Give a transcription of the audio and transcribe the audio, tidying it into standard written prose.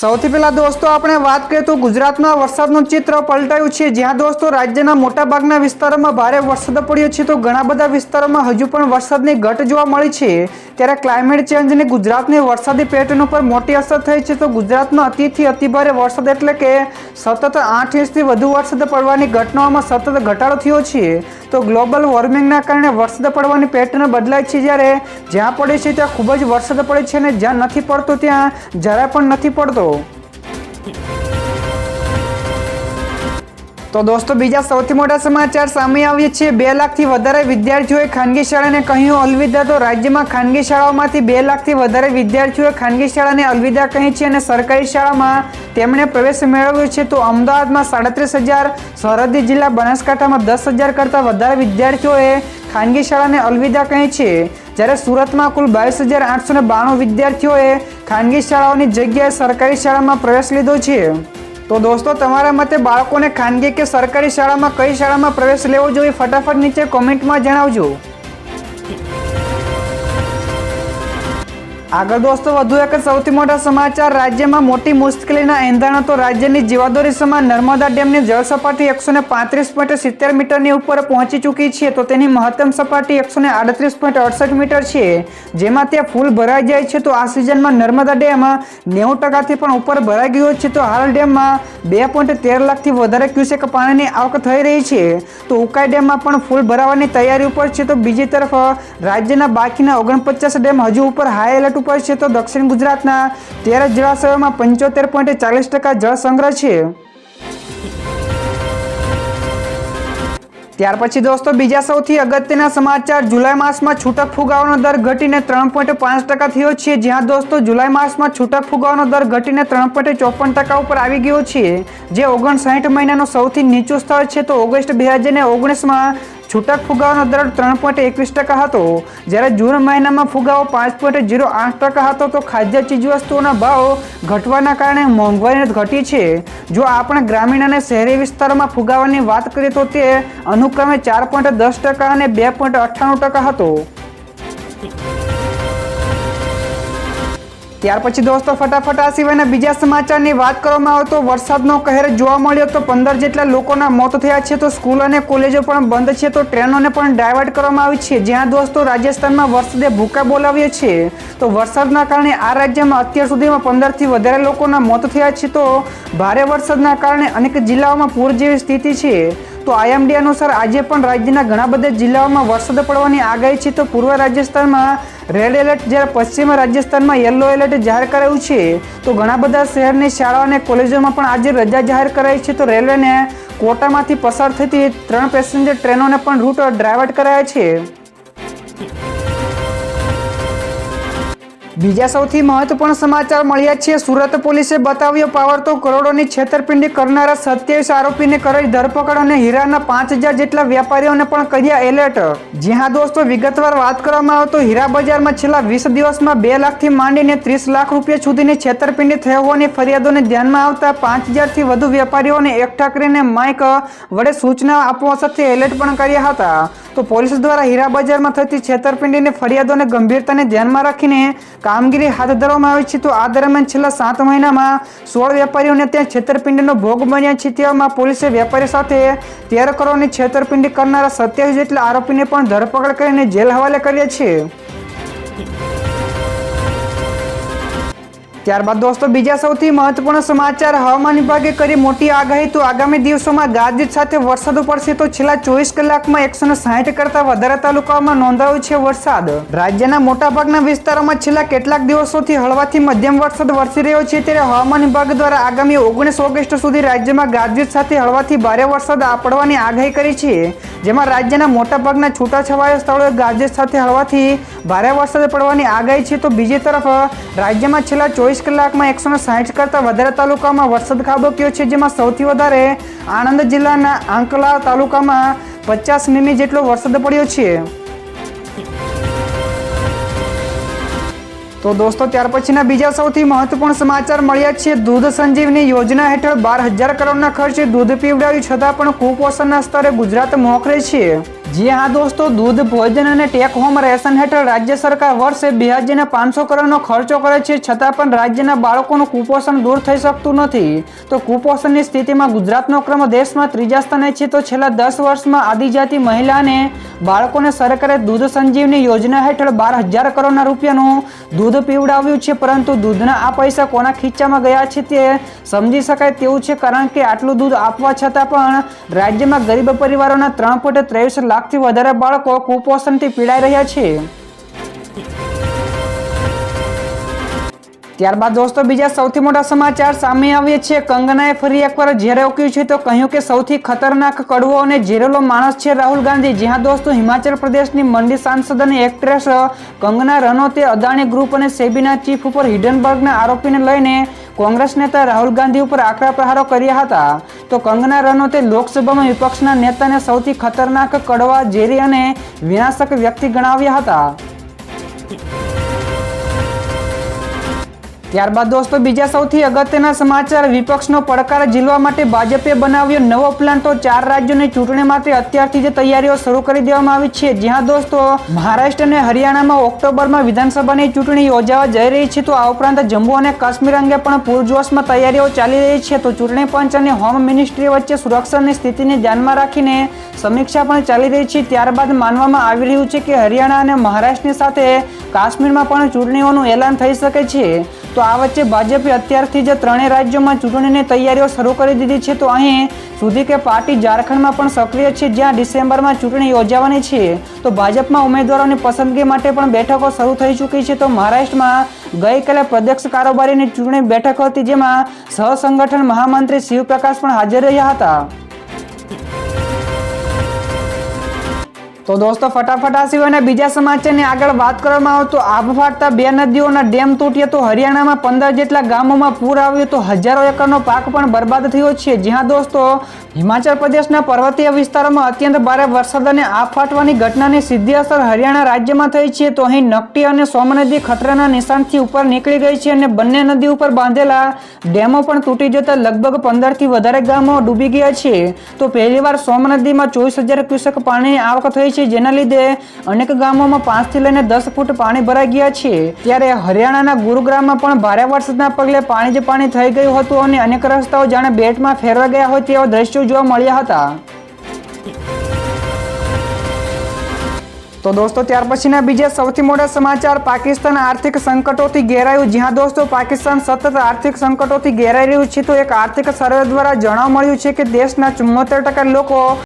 સૌથી પહેલા દોસ્તો આપણે વાત કરીએ તો ગુજરાતમાં વરસાદનું ચિત્ર પલટાયું છે, જ્યાં દોસ્તો રાજ્યના મોટાભાગના વિસ્તારોમાં ભારે વરસાદ પડ્યો છે તો ઘણા બધા વિસ્તારોમાં હજુ પણ વરસાદની ઘટ જોવા મળી છે। ત્યારે ક્લાઇમેટ ચેન્જની ગુજરાતની વરસાદી પેટર્ન ઉપર મોટી અસર થઈ છે તો ગુજરાતમાં અતિથી અતિભારે વરસાદ એટલે કે સતત 8 ઇંચથી વધુ વરસાદ પડવાની ઘટનાઓમાં સતત ઘટાડો થયો છે। તો ગ્લોબલ વોર્મિંગના કારણે વરસાદ પડવાની પેટર્ન બદલાય છે, જ્યારે જ્યાં પડે છે ત્યાં ખૂબ જ વરસાદ પડે છે અને જ્યાં નથી પડતો ત્યાં જરા પણ નથી પડતો। તો દોસ્તો બીજા સૌથી મોટા સમાચાર સામે આવ્યા છે। 2 લાખથી વધારે વિદ્યાર્થીઓએ ખાનગી શાળાને કહ્યું અલવિદા। તો રાજ્યમાં ખાનગી શાળાઓમાંથી 2 લાખથી વધારે વિદ્યાર્થીઓએ ખાનગી શાળાને અલવિદા કહી છે અને સરકારી શાળામાં તેમણે પ્રવેશ મેળવ્યો છે। તો અમદાવાદમાં 37,000, સરહદી જિલ્લા બનાસકાંઠામાં 10,000 કરતાં વધારે વિદ્યાર્થીઓએ ખાનગી શાળાને અલવિદા કહી છે, જ્યારે સુરતમાં કુલ 22,892 વિદ્યાર્થીઓએ ખાનગી શાળાઓની જગ્યાએ સરકારી શાળામાં પ્રવેશ લીધો છે। તો દોસ્તો તમારા મતે બાળકોને ખાનગી કે સરકારી શાળામાં કઈ શાળામાં પ્રવેશ લેવો જોઈએ ફટાફટ નીચે કોમેન્ટમાં જણાવજો। આગળ દોસ્તો વધુ એક સૌથી મોટા સમાચાર, રાજ્યમાં મોટી મુશ્કેલીના એંધાણો। તો રાજ્યની જીવાદોરી સમાન નર્મદા ડેમની જળ સપાટી 135.70 મીટરની ઉપર પહોંચી ચૂકી છે તો તેની મહત્તમ સપાટી 138.68 મીટર છે, જેમાં ત્યાં ફૂલ ભરાઈ જાય છે। તો આ સિઝનમાં નર્મદા ડેમ 90%થી પણ ઉપર ભરાઈ ગયો છે। તો હાલ ડેમમાં 2.13 લાખથી વધારે ક્યુસેક પાણીની આવક થઈ રહી છે। તો ઉકાઈ ડેમમાં પણ ફૂલ ભરાવાની તૈયારી ઉપર છે। તો બીજી તરફ રાજ્યના બાકીના 49 ડેમ હજુ ઉપર હાઈ એલર્ટ ઉપર છે। તો દક્ષિણ ગુજરાતના 13 જળાશયોમાં 75.40% જળ સંગ્રહ છે। ત્યાર પછી દોસ્તો બીજા સૌથી અગત્યના સમાચાર, જુલાઈ માસમાં છૂટક ફુગાવાનો દર ઘટીને 3.5% થયો છે, જ્યાં દોસ્તો જુલાઈ માસમાં છૂટક ફુગાવાનો દર ઘટીને 3.54% ઉપર આવી ગયો છે, જે 59 મહિનાનો સૌથી નીચું સ્તર છે। તો ઓગસ્ટ 2019માં છૂટક ફુગાવાનો દર 3.21% હતો, જ્યારે જૂન મહિનામાં ફુગાવો 5.08% હતો। તો ખાદ્ય ચીજવસ્તુઓના ભાવ ઘટવાના કારણે મોંઘવારી ઘટી છે। જો આપણે ગ્રામીણ અને શહેરી વિસ્તારોમાં ફુગાવાની વાત કરીએ તો તે અનુક્રમે 4.10% અને 2.98% હતો। ત્યાર પછી દોસ્તો ફટાફટ આ સિવાયના બીજા સમાચારની વાત કરવામાં આવે તો વરસાદનો કહેર જોવા મળ્યો તો 15 જેટલા લોકોના મોત થયા છે। તો સ્કૂલ અને કોલેજો પણ બંધ છે, તો ટ્રેનોને પણ ડાયવર્ટ કરવામાં આવી છે, જ્યાં દોસ્તો રાજસ્થાનમાં વરસાદે ભૂકા બોલાવ્યો છે। તો વરસાદના કારણે આ રાજ્યમાં અત્યાર સુધીમાં 15થી વધારે લોકોના મોત થયા છે। તો ભારે વરસાદના કારણે અનેક જિલ્લાઓમાં પૂર જેવી સ્થિતિ છે। તો આઈએમડી અનુસાર આજે પણ રાજ્યના ઘણા બધા જિલ્લાઓમાં વરસાદ પડવાની આગાહી છે। તો પૂર્વ રાજસ્થાનમાં રેડ એલર્ટ, જ્યારે પશ્ચિમ રાજસ્થાનમાં યલો એલર્ટ જાહેર કરાયું છે। તો ઘણા બધા શહેરની શાળાઓ અને કોલેજોમાં પણ આજે રજા જાહેર કરાઈ છે। તો રેલવેને કોટામાંથી પસાર થતી 3 પેસેન્જર ટ્રેનોને પણ રૂટ ડાયવર્ટ કરાયા છે। બીજા સૌથી મહત્વપૂર્ણ સમાચાર મળ્યા છે, સુરત પોલીસે બતાવ્યો પાવર। તો કરોડોની છેતરપિંડી કરનારા 27 આરોપીને કરી ધરપકડ અને હીરાના 5,000 જેટલા વેપારીઓને પણ કર્યા એલર્ટ। જ્યાં દોસ્તો વિગતવાર વાત કરવામાં આવે તો હીરા બજારમાં છેલ્લા 20 દિવસમાં 2 લાખથી માંડીને 30 લાખ રૂપિયા સુધીની છેતરપિંડી થઈ હોવાની ફરિયાદોને ધ્યાનમાં આવતા 5,000થી વધુ વેપારીઓને એકઠા કરીને માઇક વડે સૂચના આપવા સાથે એલર્ટ પણ કર્યા હતા। તો પોલીસ દ્વારા હીરા બજારમાં થતી છેતરપિંડીની ફરિયાદોને ગંભીરતાને ધ્યાનમાં રાખીને કામગીરી હાથ ધરવામાં આવી છે। તો આ દરમિયાન છેલ્લા 7 મહિનામાં 16 વેપારીઓને ત્યાં છેતરપિંડીનો ભોગ બન્યા છે। તેવામાં પોલીસે વેપારી સાથે 13 કરોડની છેતરપિંડી કરનારા 27 જેટલા આરોપીને પણ ધરપકડ કરીને જેલ હવાલે કર્યા છે। ત્યારબાદ દોસ્તો બીજા સૌથી મહત્વપૂર્ણ સમાચાર, હવામાન વિભાગે કરી મોટી આગાહી। તો આગામી દિવસોમાં ગાજવીજ સાથે વરસાદ પડશે। તો છેલ્લા 24 કલાકમાં 160 કરતાં વધારે તાલુકાઓમાં નોંધાયો છે વરસાદ। રાજ્યના મોટાભાગના વિસ્તારોમાં છેલ્લા કેટલાક દિવસોથી હળવાથી મધ્યમ વરસાદ વરસી રહ્યો છે, ત્યારે હવામાન વિભાગ દ્વારા આગામી 19 ઓગસ્ટ સુધી રાજ્યમાં ગાજવીજ સાથે હળવાથી ભારે વરસાદ પડવાની આગાહી કરી છે, જેમાં રાજ્યના મોટાભાગના છૂટાછવાયા સ્થળોએ ગાજવીજ સાથે હળવાથી ભારે વરસાદ પડવાની આગાહી છે। તો બીજી તરફ રાજ્યમાં છેલ્લા 24 કલાકમાં 160 કરતાં વધારે તાલુકામાં વરસાદ ખાબક્યો છે, જેમાં સૌથી વધારે આણંદ જિલ્લાના આંકલા તાલુકામાં 50 મીમી જેટલો વરસાદ પડ્યો છે। તો દોસ્તો ત્યાર પછીના બીજા સૌથી મહત્વપૂર્ણ સમાચાર મળ્યા છે। દૂધ સંજીવની યોજના હેઠળ 12,000 કરોડના ખર્ચે દૂધ પીવડાવ્યું છતાં પણ કુપોષણના સ્તરે ગુજરાત મોખરે છે। જી હા દોસ્તો, દૂધ ભોજન અને ટેક હોમ રેશન હેઠળ રાજ્ય સરકાર વર્ષે 2,500 કરોડનો ખર્ચો કરે છે, છતાં પણ રાજ્યના બાળકોનું કુપોષણ દૂર થઈ શકતું નથી। તો કુપોષણની સ્થિતિમાં ગુજરાતનો ક્રમ દેશમાં 3જા સ્થાને છે। તો છેલ્લા 10 વર્ષમાં આદિજાતિ મહિલા અને બાળકોને સરકારે દૂધ સંજીવની યોજના હેઠળ 12,000 કરોડના રૂપિયાનું દૂધ પીવડાવ્યું છે, પરંતુ દૂધના આ પૈસા કોના ખીચામાં ગયા છે તે સમજી શકાય તેવું છે, કારણ કે આટલું દૂધ આપવા છતાં પણ રાજ્યમાં ગરીબ પરિવારોના 3.23 લાખથી વધારે બાળકો કુપોષણથી પીડાઈ રહ્યા છે। ત્યારબાદ દોસ્તો બીજા સૌથી મોટા સમાચાર સામે આવ્યા છે। કંગનાએ ફરી એકવાર ઝેર ઓક્યું છે, તો કહ્યું કે સૌથી ખતરનાક, કડવો અને ઝેરેલો માણસ છે રાહુલ ગાંધી। જી હા દોસ્તો, હિમાચલ પ્રદેશની મંડી સાંસદ અને એક્ટ્રેસ કંગના રનૌતે અદાણી ગ્રુપ અને સેબીના ચીફ ઉપર હિડનબર્ગના આરોપીને લઈને કોંગ્રેસ નેતા રાહુલ ગાંધી ઉપર આકરા પ્રહારો કર્યા હતા। તો કંગના રનૌતે લોકસભામાં વિપક્ષના નેતાને સૌથી ખતરનાક, કડવા, ઝેરી અને વિનાશક વ્યક્તિ ગણાવ્યા હતા। ત્યારબાદ દોસ્તો બીજા સૌથી અગત્યના સમાચાર, વિપક્ષનો પડકાર ઝીલવા માટે ભાજપે બનાવ્યો નવો પ્લાન। તો 4 રાજ્યોની ચૂંટણી માટે અત્યારથી જ તૈયારીઓ શરૂ કરી દેવામાં આવી છે। જ્યાં દોસ્તો મહારાષ્ટ્ર અને હરિયાણામાં ઓક્ટોબરમાં વિધાનસભાની ચૂંટણી યોજાવા જઈ રહી છે। તો આ ઉપરાંત જમ્મુ અને કાશ્મીર અંગે પણ પૂરજોશમાં તૈયારીઓ ચાલી રહી છે। તો ચૂંટણી પંચ અને હોમ મિનિસ્ટ્રી વચ્ચે સુરક્ષાની સ્થિતિને ધ્યાનમાં રાખીને સમીક્ષા પણ ચાલી રહી છે। ત્યારબાદ માનવામાં આવી રહ્યું છે કે હરિયાણા અને મહારાષ્ટ્રની સાથે કાશ્મીરમાં પણ ચૂંટણીઓનું એલાન થઈ શકે છે। તો આ વચ્ચે ભાજપે અત્યારથી જ 3 રાજ્યોમાં ચૂંટણીની તૈયારીઓ શરૂ કરી દીધી છે। તો અહીં સુધી કે પાર્ટી ઝારખંડમાં પણ સક્રિય છે, જ્યાં ડિસેમ્બરમાં ચૂંટણી યોજાવાની છે। તો ભાજપમાં ઉમેદવારોની પસંદગી માટે પણ બેઠકો શરૂ થઈ ચૂકી છે। તો મહારાષ્ટ્રમાં ગઈકાલે પ્રદેશ કારોબારીની ચૂંટણી બેઠક હતી, જેમાં સહસંગઠન મહામંત્રી શિવપ્રકાશ પણ હાજર રહ્યા હતા। તો દોસ્તો ફટાફટ આ સિવાયના બીજા સમાચારની આગળ વાત કરવામાં આવે તો આબ ફાટતા 2 નદીઓના ડેમ તૂટ્યા। તો હરિયાણામાં 15 જેટલા ગામોમાં પૂર આવ્યું, તો હજારો એકરનો પાક પણ બરબાદ થયો છે। જ્યાં દોસ્તો હિમાચલ પ્રદેશના પર્વતીય વિસ્તારોમાં અત્યંત ભારે વરસાદ અને આબ ફાટવાની ઘટનાની સીધી અસર હરિયાણા રાજ્યમાં થઈ છે। તો અહીં નકટી અને સોમ નદી ખતરાના નિશાનથી ઉપર નીકળી ગઈ છે અને બંને નદી ઉપર બાંધેલા ડેમો પણ તૂટી જતા લગભગ 15થી વધારે ગામો ડૂબી ગયા છે। તો પહેલીવાર સોમ નદીમાં 24,000 ક્યુસેક પાણીની આવક થઈ છે, જેના લીધે અનેક ગામોમાં 5 થી લઈને 10 ફૂટ પાણી ભરાઈ ગયા છે। ત્યારે હરિયાણાના ગુરુગ્રામમાં પણ ભારે વરસાદના પગલે પાણી જ પાણી થઈ ગયું હતું અને અનેક રસ્તાઓ જાણે બેટમાં ફેરવાઈ ગયા હોય તેવા દ્રશ્યો જોવા મળ્યા હતા। તો દોસ્તો ત્યાર પછીના બીજા સૌથી મોટા સમાચાર, પાકિસ્તાન આર્થિક સંકટોથી ઘેરાયું। જ્યાં દોસ્તો પાકિસ્તાન સતત આર્થિક સંકટોથી ઘેરાઈ રહ્યું છે। તો એક આર્થિક સર્વે દ્વારા જાણવા મળ્યું છે કે દેશના 74% લોકો